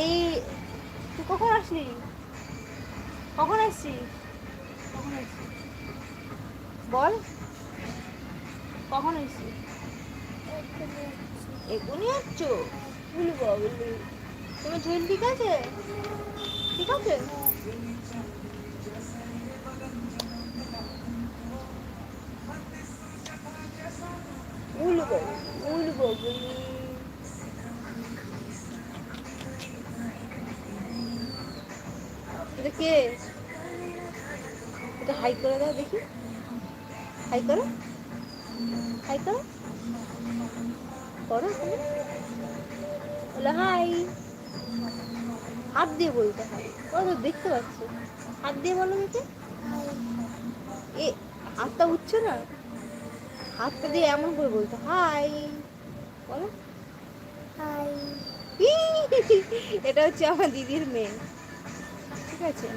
এই তুই কখন আসলি? কখন আসছিস? কখন আসছিস বল, কখন আসছিস? এখনই আসছ? বলি বাবলি, তোমার শরীর ঠিক আছে? ঠিক আছে? উলু বাবু, উলু বাবলি। এটা কে? এটা হাই করে দাও দেখি, হাই করো, হাই করো, করো তুমি, বলো হাই। হাত দিয়ে বলতে হয়, ও তো দেখতে পাচ্ছি। হাত দিয়ে বলো দেখি। এ হাতটা উঠছে না, হাতটা দিয়ে এমন করে বলতে হাই, বলো হাই। এটা হচ্ছে আমার দিদির মেয়ে, ঠিক আছে?